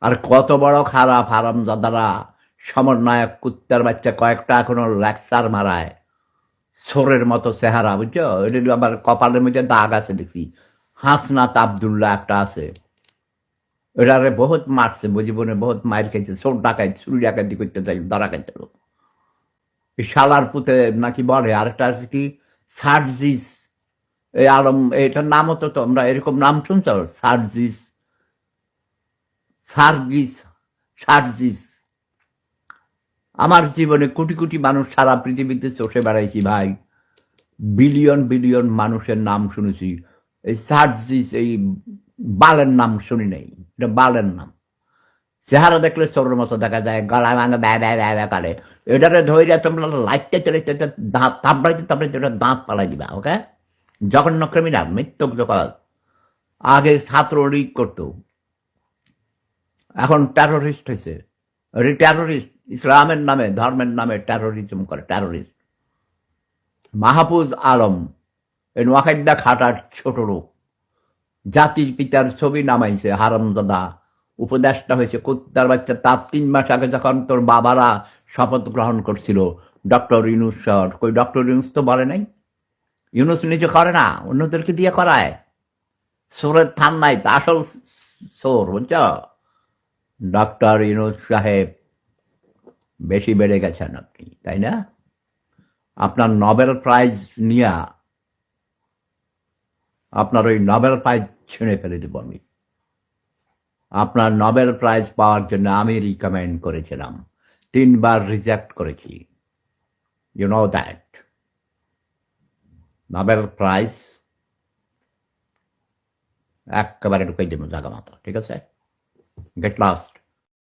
আর কত বড় খারাপ হারামজাদারা, সমন্বয়ক কুত্তার বাচ্চা কয়েকটা এখনো লেকচার মারায়, ছোরের মতো চেহারা, বুঝছো? এটা আবার কপালের মধ্যে দাগ আছে দেখছি। হাসনাত আবদুল্লাহ একটা আছে, এটারে বহুত মারছে, জীবনে বহুত মার খেয়েছে, চোর ডাকাই চুরি ডাকাতি করতে চাই, ধরা খাইছিল। এই শালার পুতে নাকি বলে, আরেকটা আছে কি সার্জিস, এই আলম, এটার নামও তো তোমরা এরকম নাম শুনছ, সার্জিস, সার্গিস, সার্জিস। আমার জীবনে কোটি কোটি মানুষ সারা পৃথিবীতে চষে বেড়াইছি ভাই, বিলিয়ন বিলিয়ন মানুষের নাম শুনেছি, এই সার্জিস, এই বালের নাম শুনি নাই। এটা বালের নাম। চেহারা দেখলে চোরের মতো দেখা যায়, গলা ভাঙে ব্যয় ব্যয় ব্যয় ব্যয় করে। এটারে ধৈর্য তোমরা লাইটতে চলে দাঁত তাপড়াইতে তাপড়াইতে এটা দাঁত পালাই দিবা, ওকে? জঘন্য ক্রিমিনাল, মৃত্যুক জগৎ। আগে ছাত্রলীগ করতো, এখন টেরোরিস্ট হয়েছে। টেরোরিস্ট, ইসলামের নামে ধর্মের নামে টেরোরিজম করে, টেরোরিস্ট। মাহফুজ আলম, এই নোয়াখাইডা খাটার ছোট লোক, জাতির পিতার ছবি নামাইছে হারামজাদা, উপদেশটা হয়েছে কুত্তার বাচ্চা। তার 3 মাস আগে যখন তোর বাবারা শপথ গ্রহণ করছিল ডক্টর ইউনুস স্যার, কই ডক্টর ইউনুস তো বলে নাই, ইউনুস নিজে করে না, অন্যদেরকে দিয়ে করায়। সোরের থান নাই, আসল সোর, বুঝছ? ডক্টর ইউনুস সাহেব বেশি বেড়ে গেছেন আপনি, তাই না? আপনার নোবেল প্রাইজ নিয়ে আপনার ওই নোবেল প্রাইজ ছিঁড়ে ফেলে দেব আমি। আপনার নোবেল প্রাইজ পাওয়ার জন্য আমি রিকমেন্ড করেছিলাম, 3 বার রিজেক্ট করেছি, you know that. Nobel prize একেবারে ঢুকাই দেবো জায়গা মতো, ঠিক আছে? Get lost.